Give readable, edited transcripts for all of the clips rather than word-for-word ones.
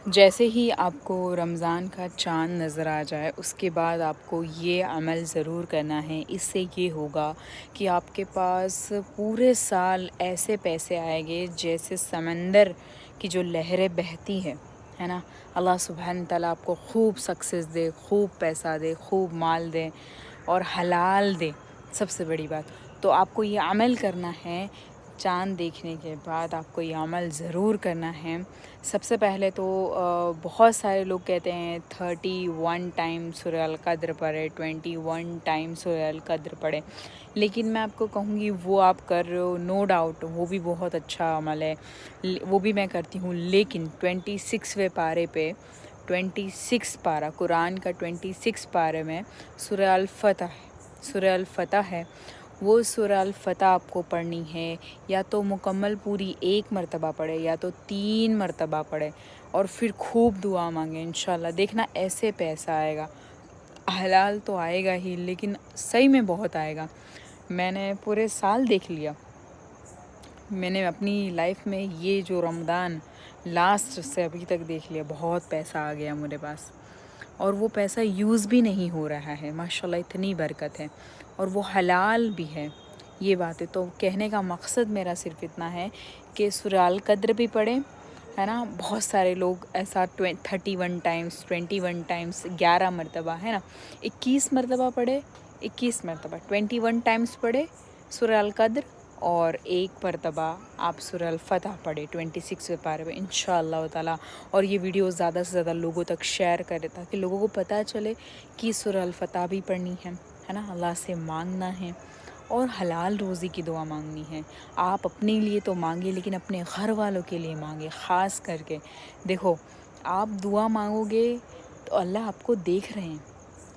جیسے ہی آپ کو رمضان کا چاند نظر آ جائے اس کے بعد آپ کو یہ عمل ضرور کرنا ہے۔ اس سے یہ ہوگا کہ آپ کے پاس پورے سال ایسے پیسے آئیں گے جیسے سمندر کی جو لہریں بہتی ہے نا۔ اللہ سبحانہ تعالیٰ آپ کو خوب سکسیس دے، خوب پیسہ دے، خوب مال دے اور حلال دے، سب سے بڑی بات۔ تو آپ کو یہ عمل کرنا ہے۔ چاند دیکھنے کے بعد آپ کو یہ عمل ضرور کرنا ہے۔ سب سے پہلے تو بہت سارے لوگ کہتے ہیں 31 ٹائم سورہ القدر پڑھے، 21 ٹائم سورہ القدر پڑھے، لیکن میں آپ کو کہوں گی وہ آپ کر رہے ہو، نو ڈاؤٹ وہ بھی بہت اچھا عمل ہے، وہ بھی میں کرتی ہوں، لیکن 26ویں پارے پہ 26 پارہ قرآن کا 26 پارے میں سورہ الفتح ہے، وہ سورہ الفتح آپ کو پڑھنی ہے۔ یا تو مکمل پوری 1 مرتبہ پڑھے یا تو 3 مرتبہ پڑھے اور پھر خوب دعا مانگے، انشاءاللہ دیکھنا ایسے پیسہ آئے گا، حلال تو آئے گا ہی لیکن صحیح میں بہت آئے گا۔ میں نے پورے سال دیکھ لیا، میں نے اپنی لائف میں یہ جو رمضان لاسٹ سے ابھی تک دیکھ لیا، بہت پیسہ آ گیا میرے پاس، اور وہ پیسہ یوز بھی نہیں ہو رہا ہے، ماشاءاللہ اتنی برکت ہے، اور وہ حلال بھی ہے۔ یہ بات ہے، تو کہنے کا مقصد میرا صرف اتنا ہے کہ سورہ القدر بھی پڑھیں، ہے نا۔ بہت سارے لوگ ایسا 31 ٹائمس 21 ٹائمس 11 مرتبہ، ہے نا، 21 مرتبہ پڑھے، 21 مرتبہ 21 ٹائمس پڑھے سورہ القدر، اور 1 مرتبہ آپ سورہ الفتح پڑھے 26ویں پارے میں، انشاءاللہ تعالیٰ۔ اور یہ ویڈیو زیادہ سے زیادہ لوگوں تک شیئر کرے تاکہ لوگوں کو پتہ چلے کہ سورہ الفتح بھی پڑھنی ہے نا، اللہ سے مانگنا ہے اور حلال روزی کی دعا مانگنی ہے۔ آپ اپنے لیے تو مانگے لیکن اپنے گھر والوں کے لیے مانگے، خاص کر کے دیکھو، آپ دعا مانگو گے تو اللہ آپ کو دیکھ رہے ہیں،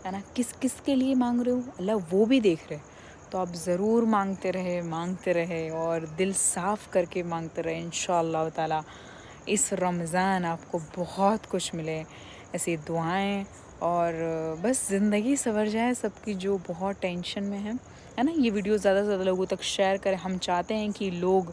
ہے نا، کس کے لیے مانگ رہے ہو، اللہ وہ بھی دیکھ رہے ہیں۔ تو آپ ضرور مانگتے رہے اور دل صاف کر کے مانگتے رہے، انشاءاللہ تعالیٰ اس رمضان آپ کو بہت کچھ ملے، ایسی دعائیں، اور بس زندگی سنور جائے سب کی جو بہت ٹینشن میں ہے نا۔ یہ ویڈیو زیادہ سے زیادہ لوگوں تک شیئر کریں، ہم چاہتے ہیں کہ لوگ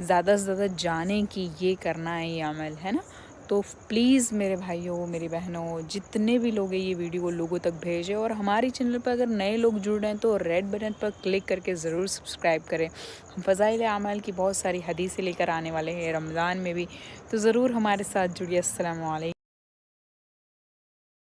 زیادہ سے زیادہ جانیں کہ یہ کرنا ہے، یہ عمل ہے نا۔ تو پلیز میرے بھائیوں، میری بہنوں، جتنے بھی لوگ ہیں یہ ویڈیو لوگوں تک بھیجیں، اور ہماری چینل پر اگر نئے لوگ جڑ رہے ہیں تو ریڈ بٹن پر کلک کر کے ضرور سبسکرائب کریں۔ ہم فضائل اعمال کی بہت ساری حدیثیں لے کر آنے والے ہیں رمضان میں بھی، تو ضرور ہمارے ساتھ جڑیے۔ السلام علیکم۔